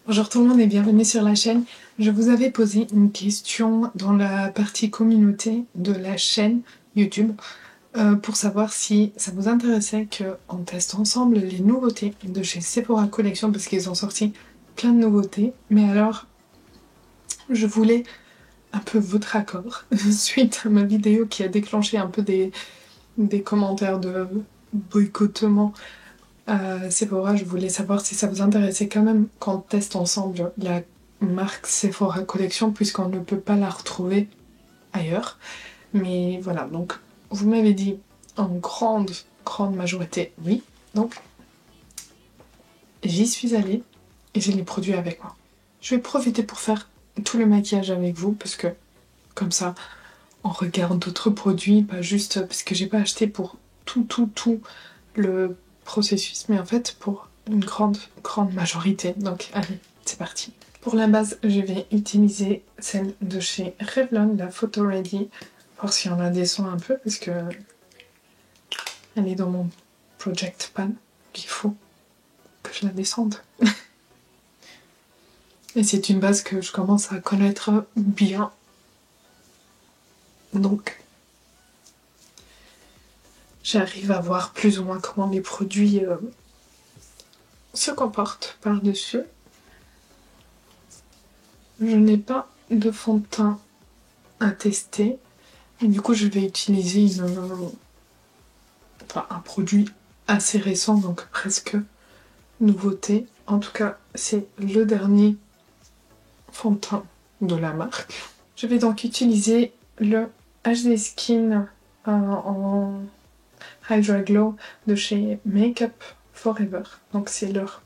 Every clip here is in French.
Bonjour tout le monde et bienvenue sur la chaîne. Je vous avais posé une question dans la partie communauté de la chaîne YouTube pour savoir si ça vous intéressait qu'on teste ensemble les nouveautés de chez Sephora Collection parce qu'ils ont sorti plein de nouveautés. Mais alors, je voulais un peu votre accord suite à ma vidéo qui a déclenché un peu des commentaires de boycottement. Sephora, je voulais savoir si ça vous intéressait quand même qu'on teste ensemble la marque Sephora Collection puisqu'on ne peut pas la retrouver ailleurs. Mais voilà, donc vous m'avez dit en grande majorité oui. Donc j'y suis allée et j'ai les produits avec moi. Je vais profiter pour faire tout le maquillage avec vous parce que comme ça on regarde d'autres produits, pas juste parce que j'ai pas acheté pour tout le processus, mais en fait pour une grande majorité. Donc allez, c'est parti. Pour la base, je vais utiliser celle de chez Revlon, la Photo Ready, voir si on la descend un peu, parce que elle est dans mon project pan, qu'il faut que je la descende. Et c'est une base que je commence à connaître bien. Donc j'arrive à voir plus ou moins comment les produits se comportent par-dessus. Je n'ai pas de fond de teint à tester. Et du coup, je vais utiliser un produit assez récent, donc presque nouveauté. En tout cas, c'est le dernier fond de teint de la marque. Je vais donc utiliser le HD Skin en Hydra Glow de chez Makeup Forever. Donc c'est leur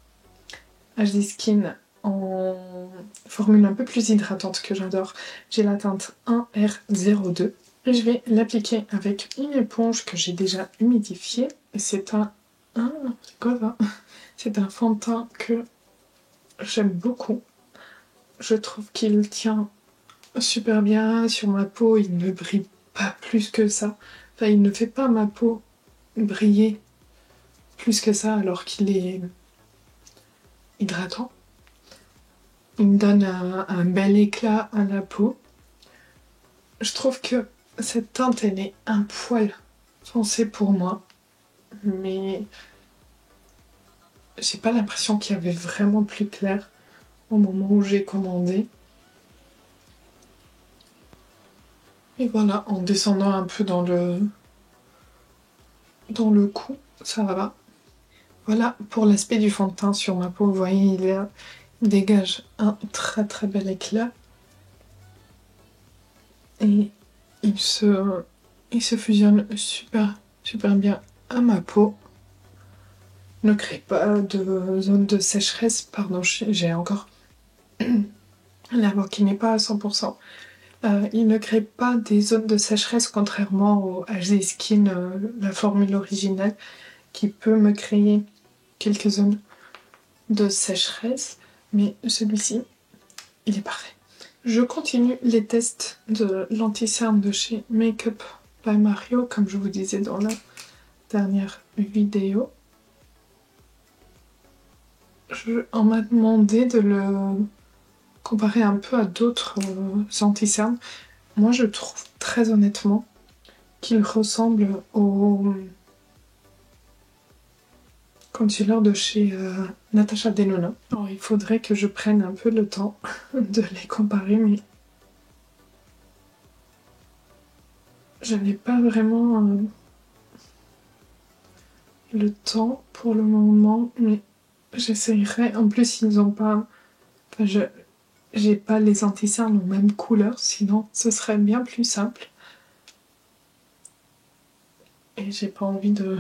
HD Skin en formule un peu plus hydratante que j'adore. J'ai la teinte 1R02 et je vais l'appliquer avec une éponge que j'ai déjà humidifiée. Et c'est un... c'est quoi ça? C'est un fond de teint que j'aime beaucoup. Je trouve qu'il tient super bien sur ma peau, il ne brille pas plus que ça. Enfin, il ne fait pas ma peau briller plus que ça alors qu'il est hydratant. Il me donne un bel éclat à la peau. Je trouve que cette teinte, elle est un poil foncée pour moi, mais j'ai pas l'impression qu'il y avait vraiment plus clair au moment où j'ai commandé. Et voilà, en descendant un peu dans le cou, ça va. Voilà pour l'aspect du fond de teint sur ma peau. Vous voyez, il dégage un très bel éclat. Et il se fusionne super bien à ma peau. Ne crée pas de zone de sécheresse. Pardon, j'ai encore la voix qui n'est pas à 100%. Il ne crée pas des zones de sécheresse contrairement au HD Skin, la formule originale, qui peut me créer quelques zones de sécheresse. Mais celui-ci, il est parfait. Je continue les tests de l'anti-cerne de chez Makeup by Mario, comme je vous disais dans la dernière vidéo. On m'a demandé de le comparer un peu à d'autres anti-cernes. Moi, je trouve très honnêtement qu'il ressemble au concealer de chez Natasha Denona. Alors, il faudrait que je prenne un peu le temps de les comparer, mais je n'ai pas vraiment le temps pour le moment, mais j'essayerai. En plus, ils n'ont pas... Enfin, j'ai pas les anti-cernes aux mêmes couleurs, sinon ce serait bien plus simple. Et j'ai pas envie de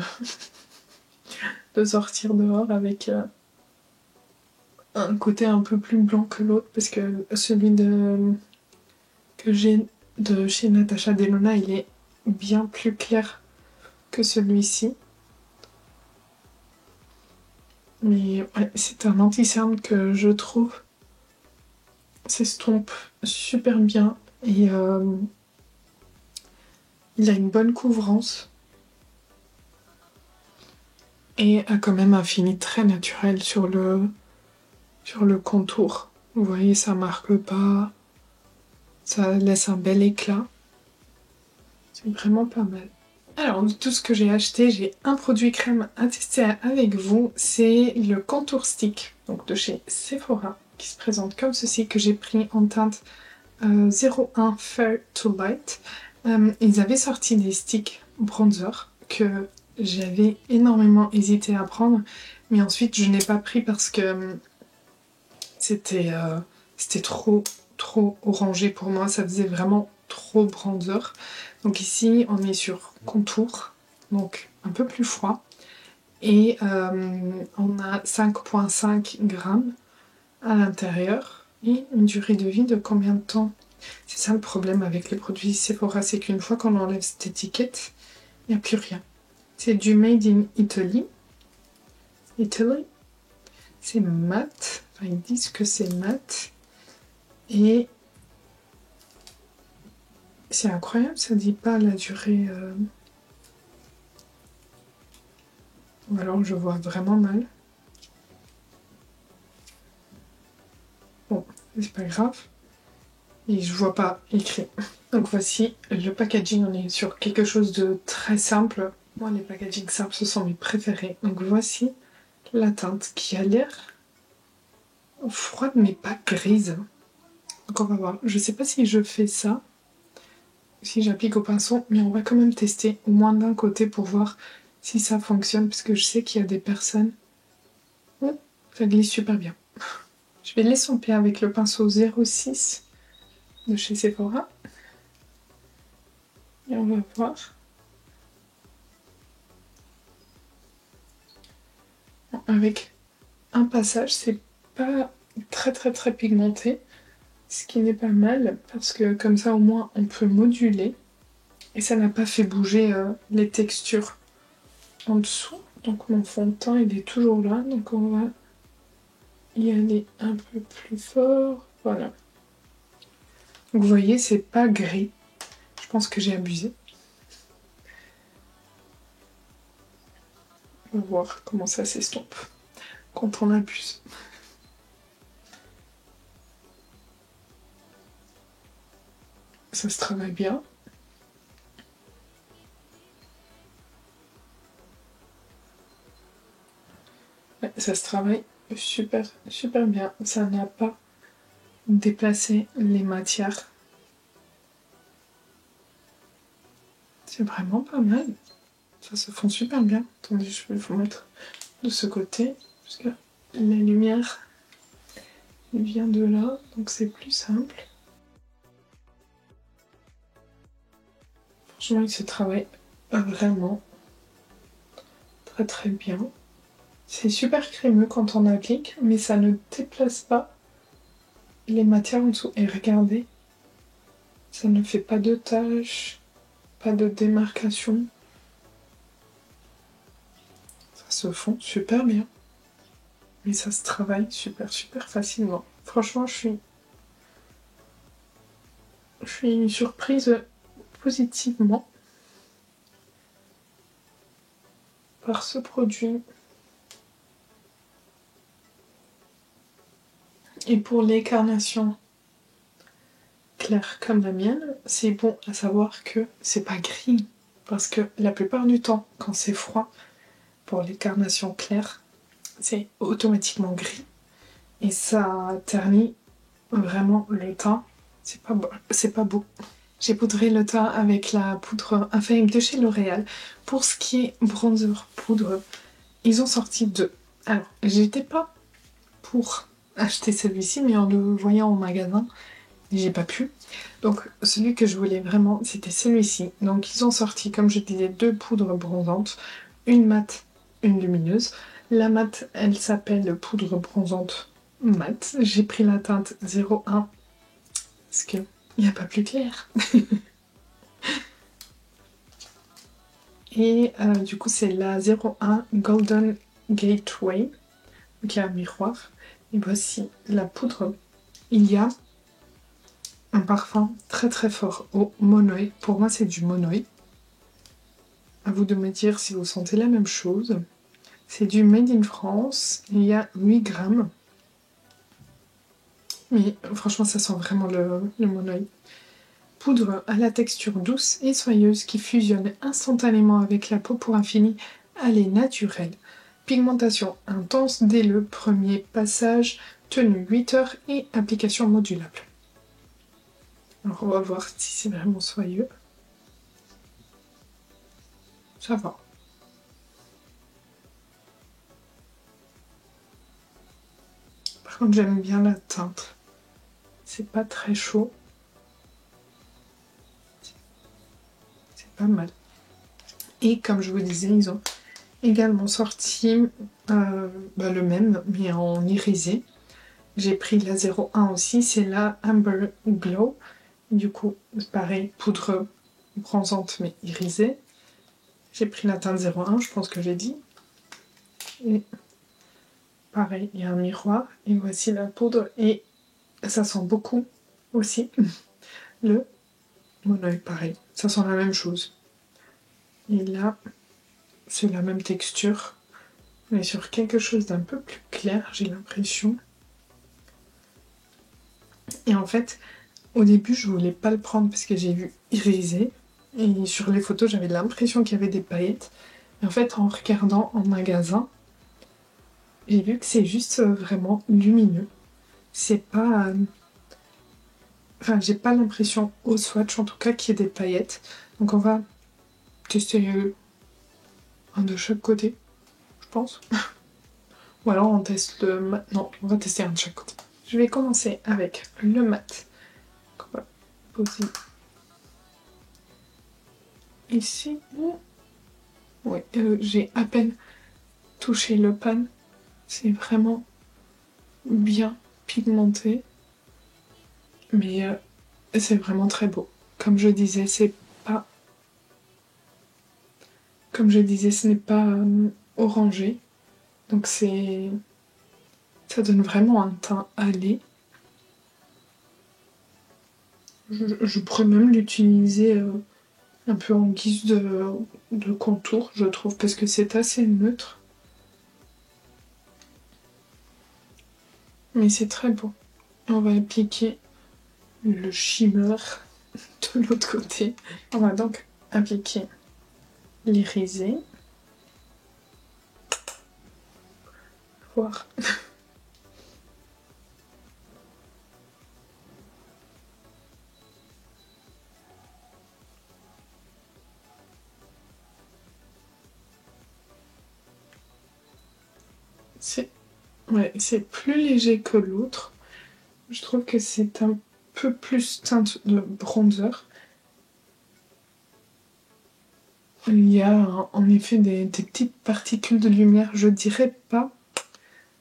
sortir dehors avec un côté un peu plus blanc que l'autre, parce que celui que j'ai de chez Natasha Denona, il est bien plus clair que celui-ci. Mais ouais, c'est un anti-cerne que je trouve s'estompe super bien et il a une bonne couvrance et a quand même un fini très naturel sur le sur le contour. Vous voyez, ça marque pas, ça laisse un bel éclat. C'est vraiment pas mal. Alors, de tout ce que j'ai acheté, j'ai un produit crème à tester avec vous. C'est le Contour Stick, donc de chez Sephora, qui se présente comme ceci, que j'ai pris en teinte 01 Fair to Light. Ils avaient sorti des sticks bronzer que j'avais énormément hésité à prendre, mais ensuite je n'ai pas pris parce que c'était trop orangé pour moi, ça faisait vraiment trop bronzer. Donc ici on est sur contour, donc un peu plus froid, et on a 5,5 grammes à l'intérieur et une durée de vie de combien de temps? C'est ça le problème avec les produits Sephora, c'est qu'une fois qu'on enlève cette étiquette, il n'y a plus rien. C'est du Made in Italy. Italy. C'est mat. Enfin, ils disent que c'est mat. Et c'est incroyable, ça dit pas la durée. Ou alors je vois vraiment mal. Bon, c'est pas grave. Et je vois pas écrit. Donc voici le packaging, on est sur quelque chose de très simple. Moi les packagings simples ce sont mes préférés. Donc voici la teinte qui a l'air froide mais pas grise. Donc on va voir. Je sais pas si je fais ça, si j'applique au pinceau, mais on va quand même tester au moins d'un côté pour voir si ça fonctionne, parce que je sais qu'il y a des personnes où ça glisse super bien. Je vais l'estomper avec le pinceau 06 de chez Sephora. Et on va voir. Avec un passage, c'est pas très pigmenté, ce qui n'est pas mal, parce que comme ça au moins on peut moduler. Et ça n'a pas fait bouger les textures en dessous. Donc mon fond de teint il est toujours là, donc on va y aller un peu plus fort. Voilà. Donc vous voyez, c'est pas gris. Je pense que j'ai abusé. On va voir comment ça s'estompe quand on abuse. Ça se travaille bien. Ouais, ça se travaille super bien. Ça n'a pas déplacé les matières. C'est vraiment pas mal. Ça se fond super bien. Attendez, je vais vous mettre de ce côté, parce que la lumière vient de là, donc c'est plus simple. Franchement, il se travaille vraiment très bien. C'est super crémeux quand on applique, mais ça ne déplace pas les matières en dessous. Et regardez, ça ne fait pas de taches, pas de démarcation. Ça se fond super bien. Mais ça se travaille super facilement. Franchement, je suis surprise positivement par ce produit. Et pour les carnations claires comme la mienne, c'est bon à savoir que c'est pas gris. Parce que la plupart du temps, quand c'est froid, pour les carnations claires, c'est automatiquement gris. Et ça ternit vraiment le teint. C'est pas beau. J'ai poudré le teint avec la poudre Infaillible de chez L'Oréal. Pour ce qui est bronzer poudre, ils ont sorti deux. Alors, j'étais pas pour acheter celui-ci, mais en le voyant au magasin, j'ai pas pu. Donc, celui que je voulais vraiment, c'était celui-ci. Donc, ils ont sorti, comme je disais, deux poudres bronzantes. Une mate, une lumineuse. La mate, elle s'appelle poudre bronzante mate. J'ai pris la teinte 01 parce qu'il n'y a pas plus clair. Et du coup, c'est la 01 Golden Gateway, qui a un miroir. Et voici la poudre. Il y a un parfum très fort au monoï. Pour moi, c'est du monoï. À vous de me dire si vous sentez la même chose. C'est du Made in France. Il y a 8 grammes. Mais franchement, ça sent vraiment le monoï. Poudre à la texture douce et soyeuse qui fusionne instantanément avec la peau pour un fini à lait naturel. Pigmentation intense dès le premier passage, tenue 8 heures et application modulable. Alors on va voir si c'est vraiment soyeux. Ça va. Par contre j'aime bien la teinte. C'est pas très chaud. C'est pas mal. Et comme je vous disais, ils ont également sorti le même, mais en irisé. J'ai pris la 01 aussi, c'est la Amber Glow. Du coup, pareil, poudre bronzante mais irisée. J'ai pris la teinte 01, je pense que j'ai dit. Et pareil, il y a un miroir. Et voici la poudre. Et ça sent beaucoup aussi. Le monoï, pareil. Ça sent la même chose. Et là, c'est la même texture. Mais sur quelque chose d'un peu plus clair, j'ai l'impression. Et en fait, au début, je voulais pas le prendre parce que j'ai vu irisé. Et sur les photos, j'avais l'impression qu'il y avait des paillettes. Et en fait, en regardant en magasin, j'ai vu que c'est juste vraiment lumineux. C'est pas... Enfin, j'ai pas l'impression au swatch, en tout cas, qu'il y ait des paillettes. Donc on va tester un de chaque côté, je pense. Ou alors on teste le mat. Non, on va tester un de chaque côté. Je vais commencer avec le mat. On va poser ici. Oui, j'ai à peine touché le pan. C'est vraiment bien pigmenté. Mais c'est vraiment très beau. Comme je disais, c'est pas... Comme je disais, ce n'est pas orangé. Donc c'est... Ça donne vraiment un teint à lait. Je pourrais même l'utiliser un peu en guise de contour, je trouve, parce que c'est assez neutre. Mais c'est très beau. On va appliquer le shimmer de l'autre côté. On va donc appliquer l'irisé. Voir. C'est plus léger que l'autre. Je trouve que c'est un peu plus teinte de bronzer. Il y a en effet des petites particules de lumière. Je dirais pas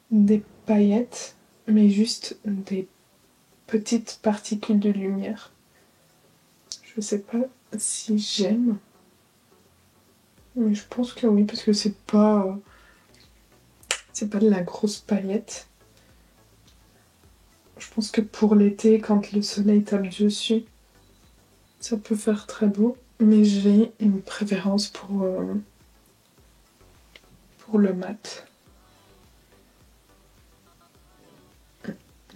des paillettes, mais juste des petites particules de lumière. Je sais pas si j'aime, mais je pense que oui, parce que c'est pas de la grosse paillette. Je pense que pour l'été, quand le soleil tape dessus, ça peut faire très beau, mais j'ai une préférence pour le mat.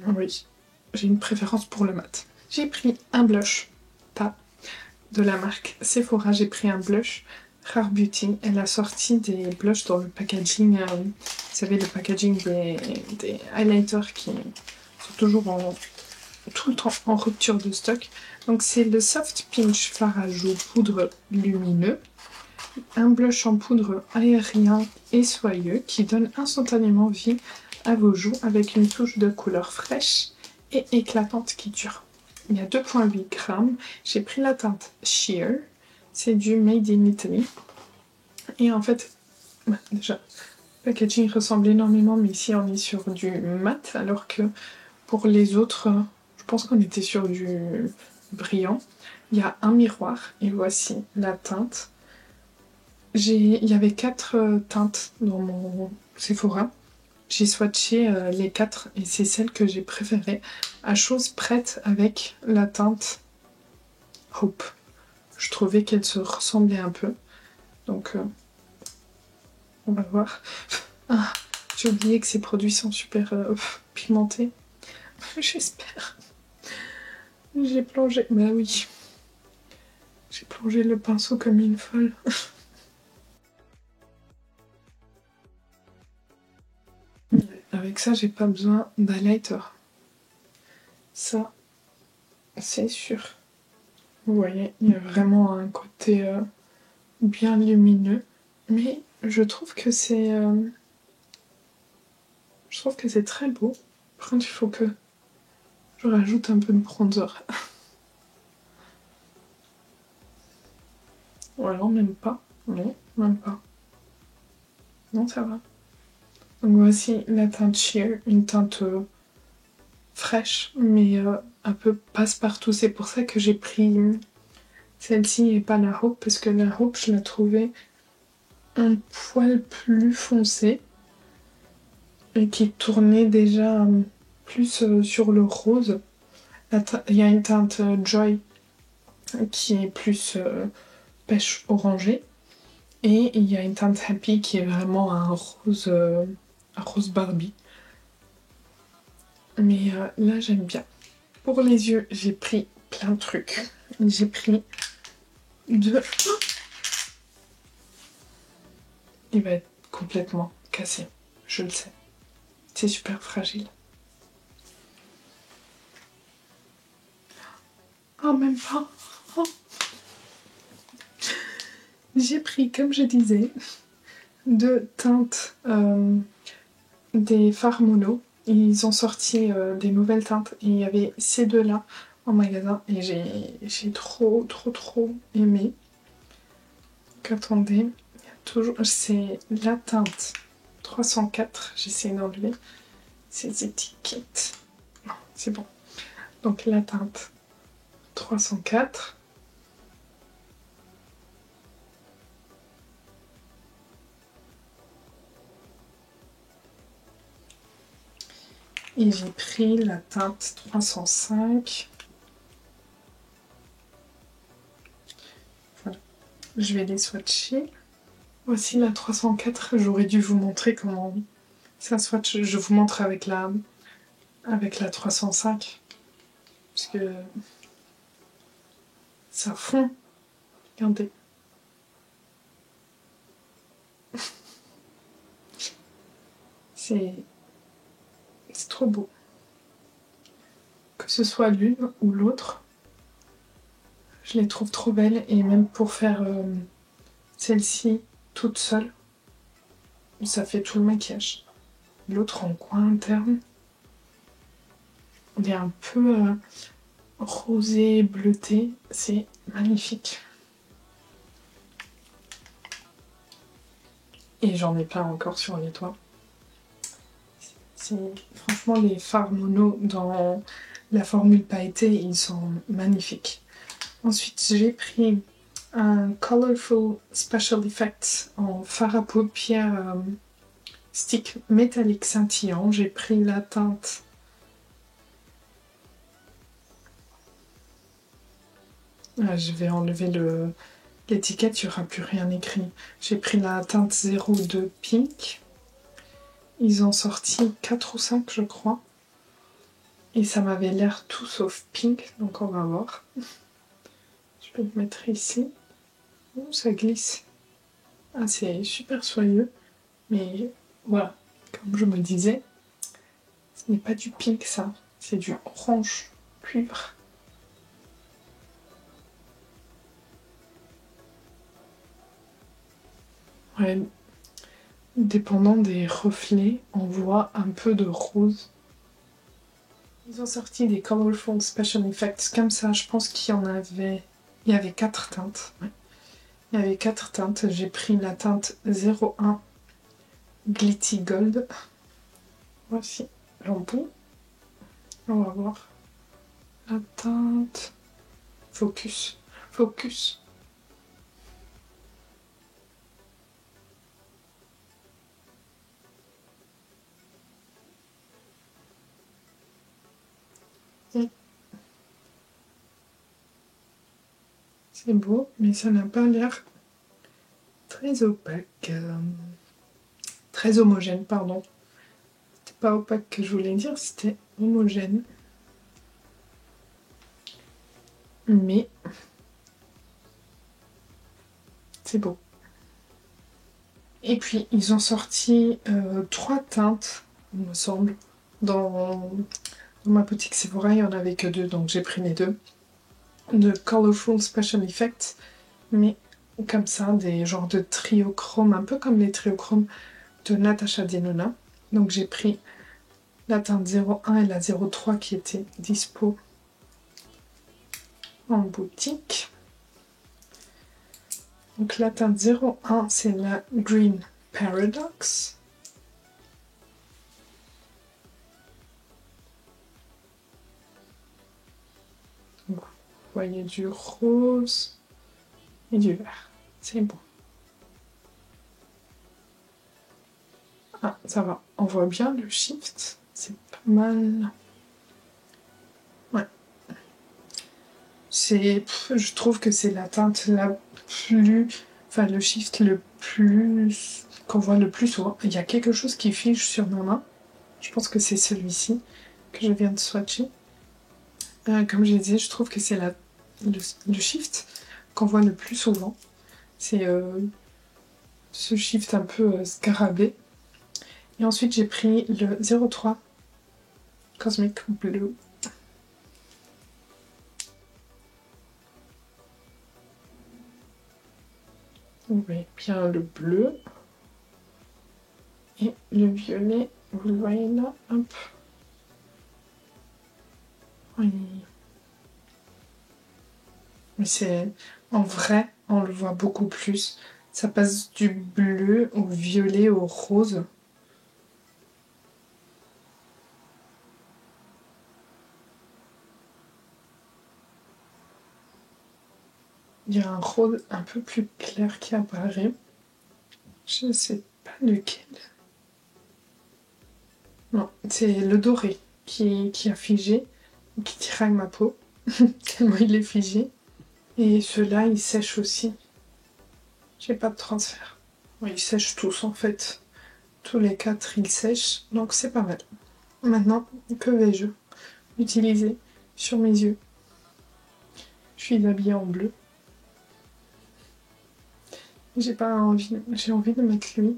Oui, j'ai une préférence pour le mat. J'ai pris un blush, pas de la marque Sephora, j'ai pris un blush Rare Beauty. Elle a sorti des blushs dans le packaging, vous savez, le packaging des highlighters qui sont toujours tout le temps en rupture de stock. Donc c'est le Soft Pinch Fard à joues poudre lumineux. Un blush en poudre aérien et soyeux qui donne instantanément vie à vos joues avec une touche de couleur fraîche et éclatante qui dure. Il y a 2,8 grammes. J'ai pris la teinte Sheer. C'est du Made in Italy. Et en fait, déjà, le packaging ressemble énormément, mais ici on est sur du mat, alors que pour les autres, je pense qu'on était sur du brillant. Il y a un miroir, et voici la teinte. Il y avait 4 teintes dans mon Sephora. J'ai swatché les 4 et c'est celle que j'ai préférée. À chose prête avec la teinte Hope. Je trouvais qu'elle se ressemblait un peu. Donc, on va voir. Ah, j'ai oublié que ces produits sont super pigmentés. J'espère. J'ai plongé... Bah oui. J'ai plongé le pinceau comme une folle. Avec ça, j'ai pas besoin d'highlighter. Ça, c'est sûr. Vous voyez, il y a vraiment un côté bien lumineux. Mais je trouve que c'est... Je trouve que c'est très beau. Par contre, il faut que je rajoute un peu de bronzer. Ou alors même pas. Non, même pas. Non, ça va. Donc voici la teinte Sheer, une teinte fraîche, mais un peu passe-partout. C'est pour ça que j'ai pris celle-ci et pas la Hope, parce que la Hope, je la trouvais un poil plus foncée et qui tournait déjà plus sur le rose. Il y a une teinte Joy qui est plus pêche orangée et il y a une teinte Happy qui est vraiment un rose Barbie. Mais là, j'aime bien. Pour les yeux, j'ai pris plein de trucs. J'ai pris de... Il va être complètement cassé, je le sais. C'est super fragile. Oh, même pas. Oh. J'ai pris, comme je disais, deux teintes des fards mono. Ils ont sorti des nouvelles teintes et il y avait ces deux-là en magasin et j'ai trop aimé. Donc attendez, il y a toujours... C'est la teinte 304, j'essaie d'enlever ces étiquettes. Non, c'est bon. Donc la teinte 304. Et j'ai pris la teinte 305. Voilà. Je vais les swatcher. Voici la 304. J'aurais dû vous montrer comment ça swatch. Je vous montre avec la 305. Parce que ça fond. Regardez. C'est trop beau. Que ce soit l'une ou l'autre, je les trouve trop belles. Et même pour faire celle-ci toute seule, ça fait tout le maquillage. L'autre en coin interne, il est un peu rosé, bleuté. C'est magnifique. Et j'en ai plein encore sur les doigts. Franchement, les fards mono dans la formule pailletée, ils sont magnifiques. Ensuite, j'ai pris un Colorful Special Effects en fard à paupières stick métallique scintillant. J'ai pris la teinte... Ah, je vais enlever l'étiquette, il n'y aura plus rien écrit. J'ai pris la teinte 02 Pink. Ils ont sorti 4 ou 5, je crois. Et ça m'avait l'air tout sauf pink, donc on va voir. Je vais le mettre ici. Oh, ça glisse. Ah, c'est super soyeux. Mais voilà, comme je me disais, ce n'est pas du pink ça. C'est du orange cuivre. Ouais, dépendant des reflets, on voit un peu de rose. Ils ont sorti des Colorful Special Effects comme ça. Je pense qu'il y en avait... Il y avait 4 teintes. Ouais. Il y avait 4 teintes. J'ai pris la teinte 01 Glitty Gold. Voici l'embout. On va voir la teinte. Focus. Focus. C'est beau, mais ça n'a pas l'air très opaque. Très homogène, pardon. C'était pas opaque que je voulais dire, c'était homogène. Mais c'est beau. Et puis ils ont sorti 3 teintes, il me semble. Dans ma boutique Sephora, il n'y en avait que 2, donc j'ai pris les 2. De Colorful Special Effects, mais comme ça, des genres de triochromes, un peu comme les triochromes de Natasha Denona. Donc j'ai pris la teinte 01 et la 03 qui étaient dispo en boutique. Donc la teinte 01, c'est la Green Paradox. Donc, vous voyez du rose et du vert. C'est bon. Ah, ça va. On voit bien le shift. C'est pas mal. Ouais. Je trouve que c'est la teinte la plus... Enfin, le shift le plus... qu'on voit le plus souvent. Il y a quelque chose qui fige sur ma main. Je pense que c'est celui-ci que je viens de swatcher. Comme je disais, je trouve que c'est le shift qu'on voit le plus souvent. C'est ce shift un peu scarabée. Et ensuite, j'ai pris le 03 Cosmic Blue. Vous voyez bien le bleu. Et le violet, vous le voyez là, hop. Oui. Mais c'est... En vrai, on le voit beaucoup plus. Ça passe du bleu au violet au rose. Il y a un rose un peu plus clair qui apparaît. Je ne sais pas lequel. Non, c'est le doré qui a figé, qui tiraille ma peau, tellement il est figé. Et ceux-là, ils sèchent aussi. J'ai pas de transfert. Oui, ils sèchent tous en fait. Tous les 4, ils sèchent, donc c'est pas mal. Maintenant, que vais-je utiliser sur mes yeux? Je suis habillée en bleu. J'ai envie de mettre lui.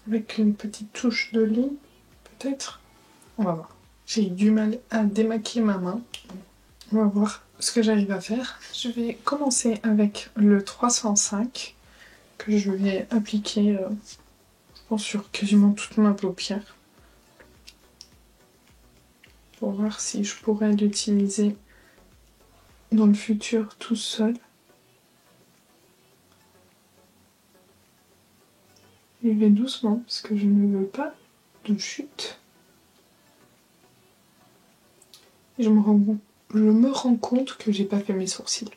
Avec une petite touche de lit, peut-être. On va voir. J'ai eu du mal à démaquiller ma main. On va voir ce que j'arrive à faire. Je vais commencer avec le 305 que je vais appliquer je pense sur quasiment toute ma paupière pour voir si je pourrais l'utiliser dans le futur tout seul. Je vais doucement parce que je ne veux pas de chute. Et je me rends compte que j'ai pas fait mes sourcils.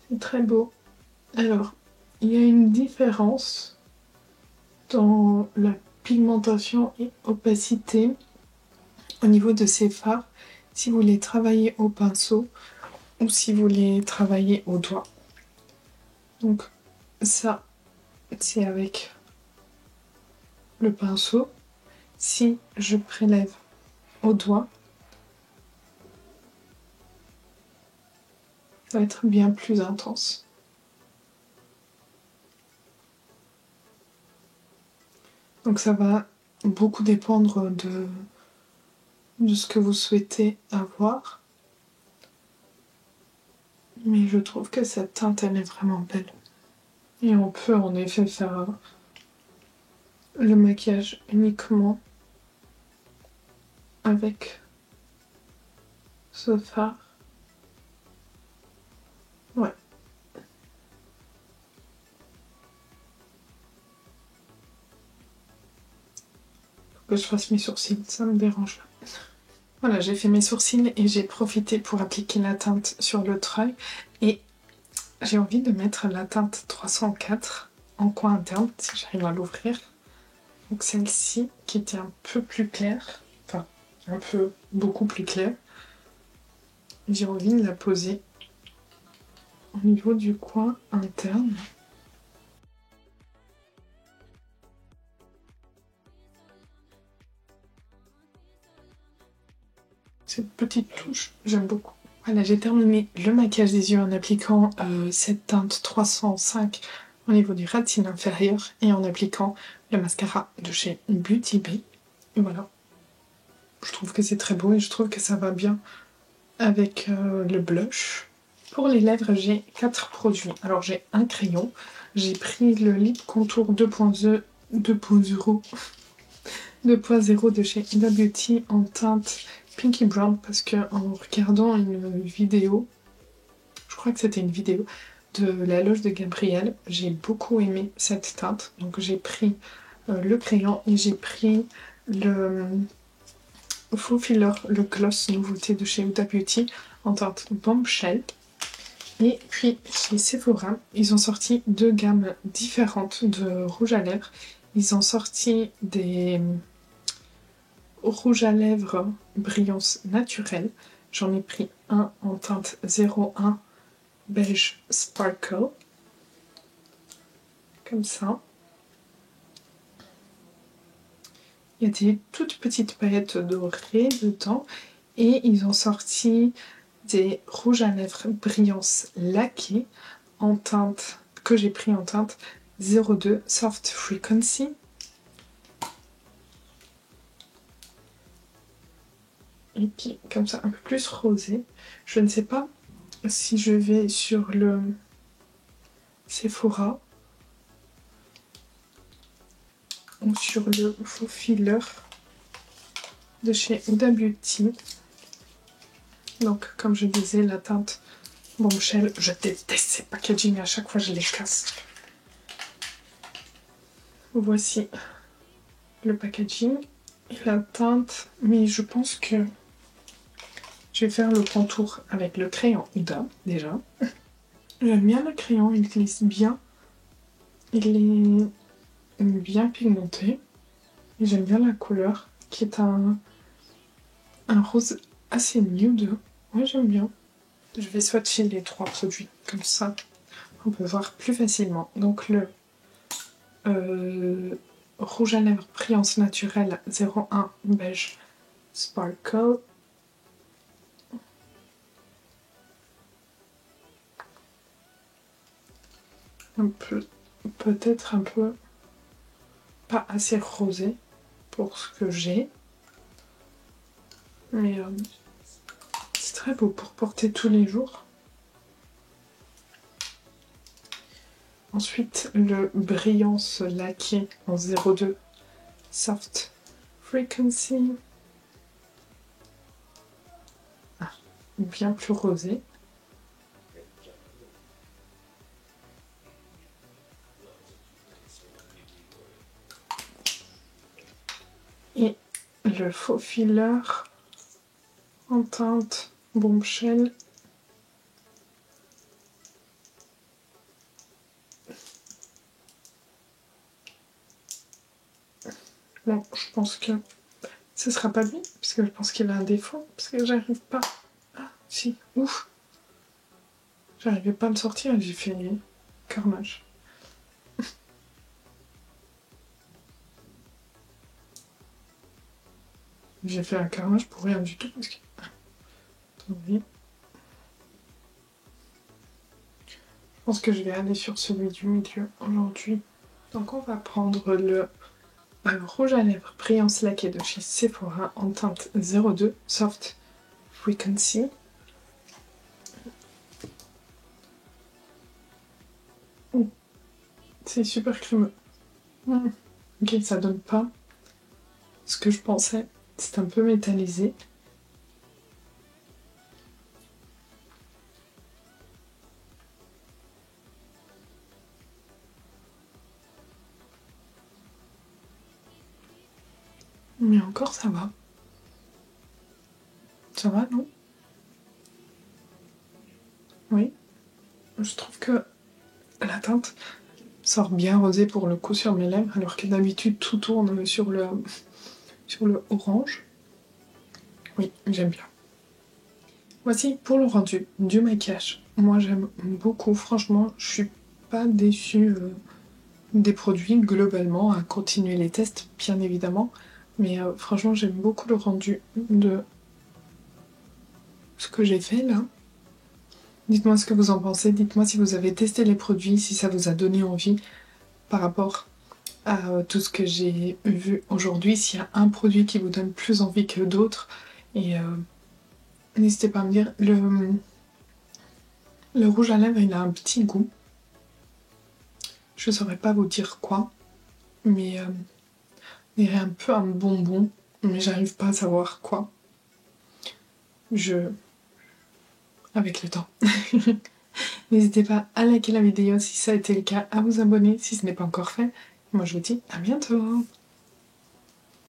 C'est très beau. Alors, il y a une différence dans la pigmentation et opacité au niveau de ces fards si vous les travaillez au pinceau ou si vous les travaillez au doigt. Donc ça, c'est avec le pinceau. Si je prélève au doigt, ça va être bien plus intense. Donc ça va beaucoup dépendre de ce que vous souhaitez avoir. Mais je trouve que cette teinte, elle est vraiment belle. Et on peut en effet faire le maquillage uniquement avec ce fard. Ouais. Faut que je fasse mes sourcils, ça me dérange là. Voilà, j'ai fait mes sourcils et j'ai profité pour appliquer la teinte sur le treuil. Et j'ai envie de mettre la teinte 304 en coin interne, si j'arrive à l'ouvrir. Donc celle-ci, qui était un peu plus claire, enfin un peu beaucoup plus claire. J'ai envie de la poser au niveau du coin interne. Cette petite touche, j'aime beaucoup. Voilà, j'ai terminé le maquillage des yeux en appliquant cette teinte 305 au niveau du ras de cils inférieur et en appliquant le mascara de chez Beauty Bay. Et voilà. Je trouve que c'est très beau et je trouve que ça va bien avec le blush. Pour les lèvres, j'ai 4 produits. Alors j'ai un crayon, j'ai pris le Lip Contour 2.0 de chez Huda Beauty en teinte Pinky Brown parce que en regardant une vidéo, je crois que c'était une vidéo de la loge de Gabrielle, j'ai beaucoup aimé cette teinte. Donc j'ai pris le crayon et j'ai pris le faux filler, le gloss nouveauté de chez Huda Beauty en teinte Bombshell. Et puis chez Sephora, ils ont sorti 2 gammes différentes de rouge à lèvres. Ils ont sorti des rouge à lèvres brillance naturelle. J'en ai pris un en teinte 01 beige sparkle. Comme ça. Il y a des toutes petites paillettes dorées dedans. Et ils ont sorti des rouges à lèvres brillance laquée en teinte, que j'ai pris en teinte 02 Soft Frequency. Et puis comme ça, un peu plus rosé. Je ne sais pas si je vais sur le Sephora ou sur le faux filler de chez Huda Beauty. Donc comme je disais, la teinte Bombshell, je déteste ces packaging, à chaque fois je les casse. Voici le packaging et la teinte, mais je pense que je vais faire le contour avec le crayon Huda déjà. J'aime bien le crayon, il glisse bien, il est bien pigmenté et j'aime bien la couleur qui est un rose assez nude. Ouais, j'aime bien. Je vais swatcher les 3 produits comme ça on peut voir plus facilement. Donc le rouge à lèvres brillance naturelle 01 beige sparkle. Un peu, peut-être un peu pas assez rosé pour ce que j'ai. Mais c'est très beau pour porter tous les jours. Ensuite, le brillance laqué en 02 Soft Frequency. Ah, bien plus rosé. Et le faux filler en teinte Bombshell. Bon, je pense que ce sera pas lui, parce que je pense qu'il a un défaut, parce que j'arrive pas. Ah, si, ouf. J'arrivais pas à le sortir et j'ai fait carnage. J'ai fait un carnage pour rien du tout, parce que... Attendez. Je pense que je vais aller sur celui du milieu aujourd'hui. Donc on va prendre le rouge à lèvres brillance laqué de chez Sephora en teinte 02 Soft Frequency. C'est super crémeux. Ok, ça donne pas ce que je pensais. C'est un peu métallisé. Mais encore, ça va. Ça va, non? Oui. Je trouve que la teinte sort bien rosé pour le coup sur mes lèvres, alors que d'habitude tout tourne sur le orange. Oui, j'aime bien. Voici pour le rendu du maquillage. Moi j'aime beaucoup, franchement, je suis pas déçue des produits globalement, à continuer les tests bien évidemment, mais franchement j'aime beaucoup le rendu de ce que j'ai fait là. Dites-moi ce que vous en pensez, dites-moi si vous avez testé les produits, si ça vous a donné envie par rapport à tout ce que j'ai vu aujourd'hui, s'il y a un produit qui vous donne plus envie que d'autres. Et n'hésitez pas à me dire, le rouge à lèvres il a un petit goût. Je saurais pas vous dire quoi, mais il dirait un peu un bonbon, mais j'arrive pas à savoir quoi. Avec le temps. N'hésitez pas à liker la vidéo si ça a été le cas, à vous abonner si ce n'est pas encore fait. Moi je vous dis à bientôt.